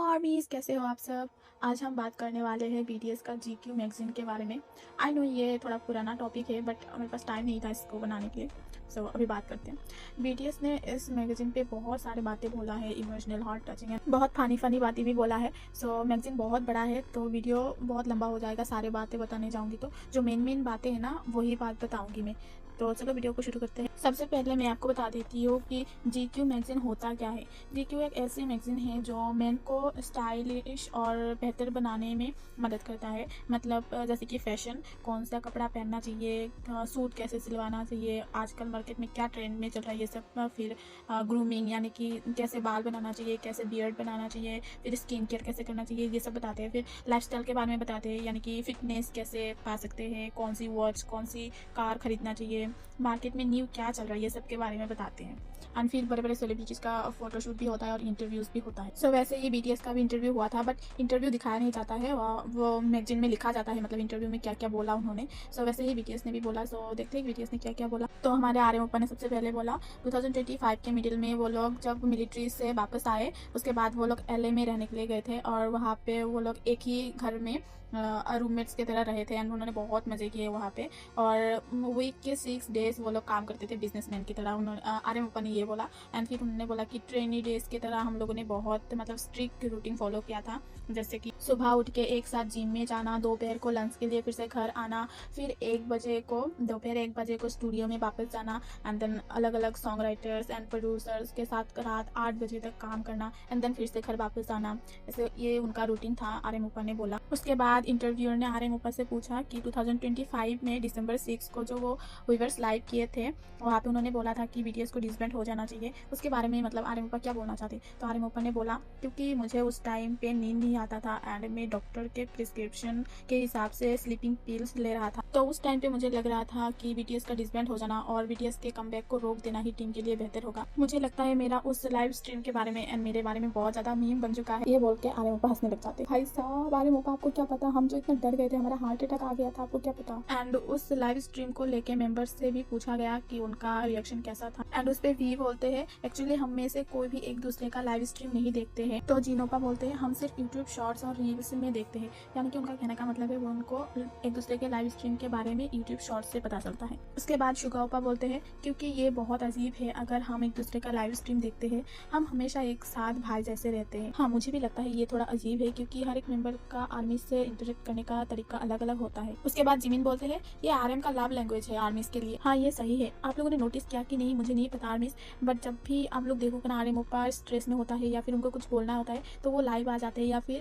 आर्मीज, कैसे हो आप सब। आज हम बात करने वाले हैं बीटीएस का जीक्यू मैगजीन के बारे में। आई नो ये थोड़ा पुराना टॉपिक है बट मेरे पास टाइम नहीं था इसको बनाने के लिए। सो अभी बात करते हैं। बीटीएस ने इस मैगजीन पे बहुत सारी बातें बोला है, इमोशनल, हार्ट टचिंग है, बहुत फनी बातें भी बोला है। सो मैगजीन बहुत बड़ा है तो वीडियो बहुत लंबा हो जाएगा, सारे बातें बताने जाऊँगी तो जो मेन बातें हैं ना वही बात बताऊँगी मैं। तो चलो वीडियो को शुरू करते हैं। सबसे पहले मैं आपको बता देती हूँ कि जीक्यू मैगजीन होता क्या है। जीक्यू एक ऐसी मैगजीन है जो मेन को स्टाइलिश और बेहतर बनाने में मदद करता है। मतलब जैसे कि फैशन, कौन सा कपड़ा पहनना चाहिए, सूट कैसे सिलवाना चाहिए, आजकल मार्केट में क्या ट्रेंड में चल रहा है ये सब। फिर ग्रूमिंग यानी कि कैसे बाल बनाना चाहिए, कैसे बियर्ड बनाना चाहिए, फिर स्किन केयर कैसे करना चाहिए, ये सब बताते हैं। फिर लाइफस्टाइल के बारे में बताते हैं, यानी कि फिटनेस कैसे पा सकते हैं, कौन सी वॉच, कौन सी कार खरीदना चाहिए, मार्केट में न्यू क्या चल रहा है, ये सब के बारे में बताते हैं। एंड फिर बड़े बड़े सेलिब्रिटीज़ का फोटोशूट भी होता है और इंटरव्यूज़ भी होता है। सो वैसे ही बीटीएस का भी इंटरव्यू हुआ था बट इंटरव्यू दिखाया नहीं जाता है, वो मैगजीन में लिखा जाता है, मतलब इंटरव्यू में क्या क्या बोला उन्होंने। सो वैसे ही बीटीएस ने भी बोला। सो देखते हैं बीटीएस ने क्या क्या बोला। तो हमारे आर्यन ओपा ने सबसे पहले बोला 2025 के मिडिल में वो लोग जब मिलिट्री से वापस आए उसके बाद वो लोग LA में रहने के लिए गए थे और वहाँ पे वो लोग एक ही घर में रूममेट्स की तरह रहे थे एंड उन्होंने बहुत मज़े किए वहाँ पे। और वीक के 6 डेज वो लोग काम करते थे बिजनेसमैन की तरह, उन्होंने आर्यन ओपा ने ये बोला। एंड फिर उन्होंने बोला कि ट्रेनी डेज की तरह हम लोगों ने बहुत मतलब स्ट्रिक्ट रूटीन फॉलो किया था, जैसे कि सुबह उठ के एक साथ जिम में जाना, दोपहर को लंच के लिए फिर से घर आना, फिर दोपहर 1 बजे को स्टूडियो में वापस जाना एंड देन अलग अलग सॉन्ग राइटर्स एंड प्रोड्यूसर्स के साथ रात 8 बजे तक काम करना एंड देन फिर से घर वापस आना। ऐसे ये उनका रूटीन था, आर्यन ओपा ने बोला। उसके बाद इंटरव्यूअर ने आर्यन ओपा से पूछा कि 2025 में दिसंबर 6 को जो वो व्यूअर्स लाइव किए थे वहाँ पे उन्होंने बोला था कि बीटीएस को डिसबैंड हो जाना चाहिए, उसके बारे में मतलब आर्यन ओपा क्या बोलना चाहते। तो आर्यन ओपा ने बोला क्योंकि मुझे उस टाइम पे नींद नहीं आता था एंड मैं डॉक्टर के प्रिस्क्रिप्शन के हिसाब से स्लीपिंग पिल्स ले रहा था, तो उस टाइम पे मुझे लग रहा था कि बीटीएस का डिसबैंड हो जाना और बीटीएस के कमबैक को रोक देना ही टीम के लिए बेहतर होगा। मुझे लगता है मेरा उस लाइव स्ट्रीम के बारे में एंड मेरे बारे में बहुत ज्यादा मीम बन चुका है। ये बोल के आर्यन ओपा हंसने लग जाते। भाई साहब आर्यन ओपा आपको क्या पता, हम जो इतना डर गए थे, हमारा हार्ट अटैक आ गया था, आपको क्या पता। एंड उस लाइव स्ट्रीम को लेके मेंबर्स से भी पूछा गया कि उनका रिएक्शन कैसा था एंड उस पे वी बोलते हैं एक्चुअली हम में से कोई भी एक दूसरे का लाइव स्ट्रीम नहीं देखते हैं। तो जीनोपा बोलते हैं हम सिर्फ यूट्यूब शॉर्ट्स और रील्स में देखते हैं, यानी कि उनका कहने का मतलब है वो उनको एक दूसरे के लाइव स्ट्रीम के बारे में यूट्यूब शॉर्ट्स से पता चलता है। उसके बाद शुगाओपा बोलते हैं क्योंकि ये बहुत अजीब है, अगर हम एक दूसरे का लाइव स्ट्रीम देखते हैं हम हमेशा एक साथ भाई जैसे रहते हैं। हाँ मुझे भी लगता है ये थोड़ा अजीब है क्योंकि हर एक मेंबर का आर्मी से इंटरेक्ट करने का तरीका अलग अलग होता है। उसके बाद जिमिन बोलते हैं ये आर्यन का लव लैंग्वेज है आर्मीज के लिए। हाँ ये सही है, आप लोगों ने नोटिस किया कि नहीं मुझे नहीं पता आर्मीज, बट जब भी आप लोग देखोगे ना आर्यन ओपा स्ट्रेस में होता है या फिर उनको कुछ बोलना होता है तो वो लाइव आ जाते हैं या फिर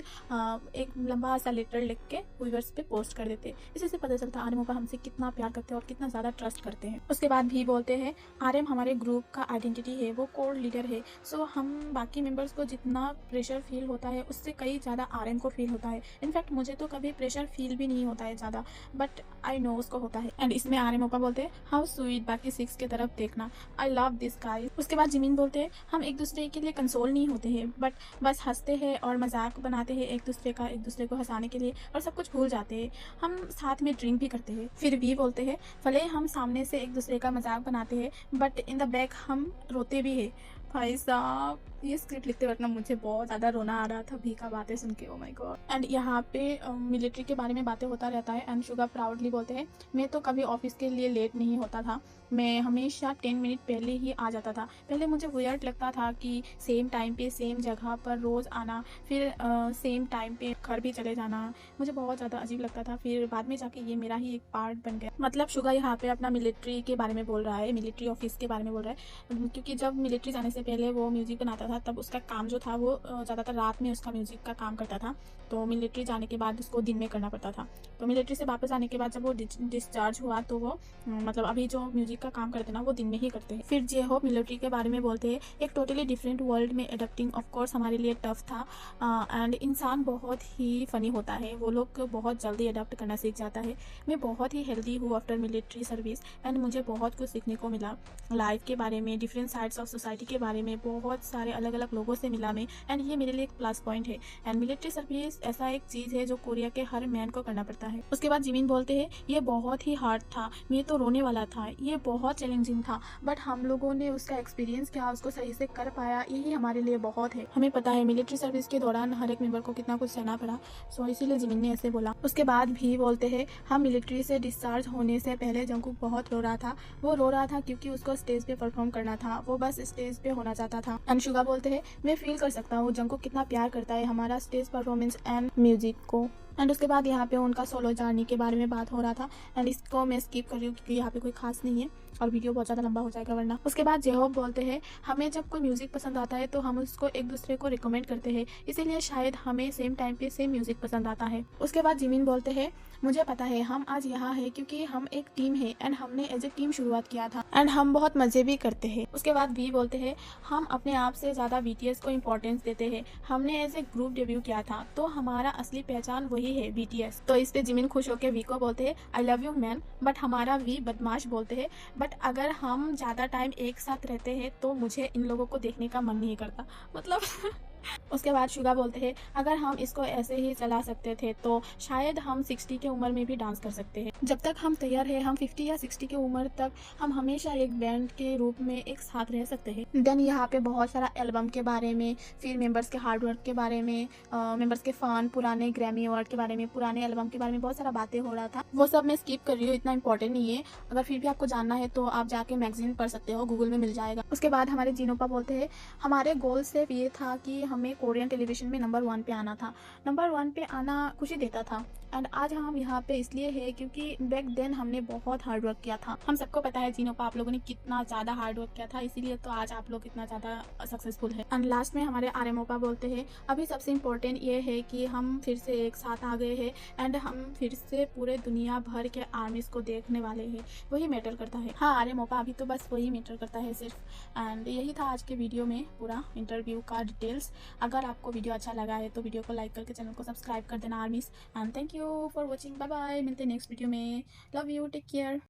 एक लंबा सा लेटर लिख के व्यूअर्स पे पोस्ट कर देते हैं। इसी से पता चलता है आर्यन ओपा हमसे कितना प्यार करते हैं और कितना ज्यादा ट्रस्ट करते हैं। उसके बाद भी बोलते हैं आर्यन हमारे ग्रुप का आइडेंटिटी है, वो कोर लीडर है। सो हम बाकी मेंबर्स को जितना प्रेशर फील होता है उससे कई ज्यादा आर्यन को फील होता है। इनफैक्ट मुझे तो कभी प्रेशर फील भी नहीं होता है ज्यादा, बट आई नो उसको होता है। एंड इसमें आर्यन ओपा बोलते हैं हाउ स्वीट, बाकी 6 की तरफ देखना, आई लव दिस गाइस। उसके बाद जिमिन बोलते हैं हम एक दूसरे के लिए कंसोल नहीं होते हैं बट बस हंसते हैं और मजाक बनाते हैं एक दूसरे को हंसाने के लिए और सब कुछ भूल जाते हैं, हम साथ में ड्रिंक भी करते हैं। फिर भी बोलते हैं भले हम सामने से एक दूसरे का मजाक बनाते हैं बट इन द बैक हम रोते भी है। भाई साहब ये स्क्रिप्ट लिखते वक्त ना मुझे बहुत ज़्यादा रोना आ रहा था भी का बातें सुन के, ओ माय गॉड। एंड यहाँ पे मिलिट्री के बारे में बातें होता रहता है एंड शुगा प्राउडली बोलते हैं मैं तो कभी ऑफिस के लिए लेट नहीं होता था, मैं हमेशा 10 मिनट पहले ही आ जाता था। पहले मुझे वियर्ड लगता था कि सेम टाइम पे सेम जगह पर रोज़ आना, फिर सेम टाइम पे घर भी चले जाना, मुझे बहुत ज़्यादा अजीब लगता था। फिर बाद में जाके ये मेरा ही एक पार्ट बन गया। मतलब शुगा यहाँ पे अपना मिलिट्री के बारे में बोल रहा है, मिलिट्री ऑफिस के बारे में बोल रहा है, क्योंकि जब मिलिट्री जाने से पहले वो म्यूजिक बनाता था तब उसका काम जो था वो ज़्यादातर रात में उसका म्यूजिक का काम करता था, तो मिलिट्री जाने के बाद उसको दिन में करना पड़ता था। तो मिलिट्री से वापस आने के बाद जब वो डिस्चार्ज हुआ तो वो मतलब अभी जो म्यूजिक का काम करते हैं ना वो दिन में ही करते हैं। फिर जे हो मिलिट्री के बारे में बोलते हैं एक टोटली डिफरेंट वर्ल्ड में एडप्टिंग ऑफ कोर्स हमारे लिए टफ था एंड इंसान बहुत ही फनी होता है, वो लोग बहुत जल्दी अडप्ट करना सीख जाता है। मैं बहुत ही हेल्दी हूँ आफ्टर मिलिट्री सर्विस एंड मुझे बहुत कुछ सीखने को मिला लाइफ के बारे में, डिफरेंट साइड्स ऑफ सोसाइटी के बारे में बहुत सारे अलग अलग लोगों से मिला मैं, एंड ये मेरे लिए एक प्लस पॉइंट है। एंड मिलिट्री सर्विस ऐसा एक चीज़ है जो कोरिया के हर मैन को करना पड़ता है। उसके बाद जिमिन बोलते हैं ये बहुत ही हार्ड था, मैं तो रोने वाला था, ये बहुत चैलेंजिंग था, बट हम लोगों ने उसका एक्सपीरियंस किया, उसको सही से कर पाया, यही हमारे लिए बहुत है। हमें पता है मिलिट्री सर्विस के दौरान हर एक मेंबर को कितना कुछ सहना पड़ा, सो इसीलिए जिमिन ने ऐसे बोला। उसके बाद भी बोलते हैं हम मिलिट्री से डिस्चार्ज होने से पहले जंगकुक बहुत रो रहा था। वो रो रहा था क्योंकि उसको स्टेज पे परफॉर्म करना था, वो बस स्टेज पे होना चाहता था। एंड सुगा बोलते हैं मैं फील कर सकता हूँ जंगकुक कितना प्यार करता है हमारा स्टेज परफॉर्मेंस एंड म्यूजिक को। एंड उसके बाद यहाँ पे उनका सोलो जर्नी के बारे में बात हो रहा था, एंड इसको मैं स्किप कर रही हूँ क्योंकि यहाँ पे कोई खास नहीं है और वीडियो बहुत ज़्यादा लंबा हो जाएगा वरना। उसके बाद जेहोप बोलते हैं हमें जब कोई म्यूज़िक पसंद आता है तो हम उसको एक दूसरे को रिकमेंड करते हैं, इसीलिए शायद हमें सेम टाइम पे सेम म्यूज़िक पसंद आता है। उसके बाद जिमिन बोलते हैं मुझे पता है हम आज यहाँ है क्योंकि हम एक टीम है एंड हमने एज ए टीम शुरुआत किया था एंड हम बहुत मज़े भी करते हैं। उसके बाद भी बोलते हैं हम अपने आप से ज़्यादा BTS को इम्पोर्टेंस देते हैं, हमने एज ए ग्रुप डेब्यू किया था तो हमारा असली पहचान वही है BTS। तो इस पे जिमिन खुश होकर वी को बोलते हैं I love you man, but हमारा वी बदमाश बोलते हैं बट अगर हम ज़्यादा टाइम एक साथ रहते हैं तो मुझे इन लोगों को देखने का मन नहीं करता, मतलब उसके बाद शुगा बोलते हैं अगर हम इसको ऐसे ही चला सकते थे तो शायद हम 60 की उम्र में भी डांस कर सकते हैं। जब तक हम तैयार हैं हम 50 या 60 की उम्र तक हम हमेशा एक बैंड के रूप में एक साथ रह सकते हैं। देन यहाँ पे बहुत सारा एल्बम के बारे में, फिर मेंबर्स के हार्डवर्क के बारे में, मेंबर्स के फन, पुराने ग्रैमी अवार्ड के बारे में, पुराने एल्बम के बारे में बहुत सारा बातें हो रहा था। वो सब मैं स्किप कर रही हूँ, इतना इंपॉर्टेंट नहीं है। अगर फिर भी आपको जानना है तो आप जाके मैगजीन पढ़ सकते हो, गूगल में मिल जाएगा। उसके बाद हमारे जिनोपा बोलते हैं हमारे गोल सिर्फ ये था कि हमें कोरियन टेलीविजन में नंबर 1 पे आना था। नंबर 1 पे आना खुशी देता था एंड आज हम यहाँ पे इसलिए है क्योंकि बैक देन हमने बहुत हार्ड वर्क किया था। हम सबको पता है जिनोपा आप लोगों ने कितना ज़्यादा हार्ड वर्क किया था, इसीलिए तो आज आप लोग इतना ज़्यादा सक्सेसफुल है। एंड लास्ट में हमारे आरएमओपा बोलते हैं अभी सबसे इम्पोर्टेंट ये है कि हम फिर से एक साथ आ गए हैं एंड हम फिर से पूरे दुनिया भर के आर्मीज को देखने वाले हैं, वही मैटर करता है। हाँ आरएमओपा अभी तो बस वही मैटर करता है सिर्फ। एंड यही था आज के वीडियो में पूरा इंटरव्यू का डिटेल्स। अगर आपको वीडियो अच्छा लगा है तो वीडियो को लाइक करके चैनल को सब्सक्राइब कर देना armies. And thank you for watching, bye bye, मिलते हैं नेक्स्ट वीडियो में। Love you, take care.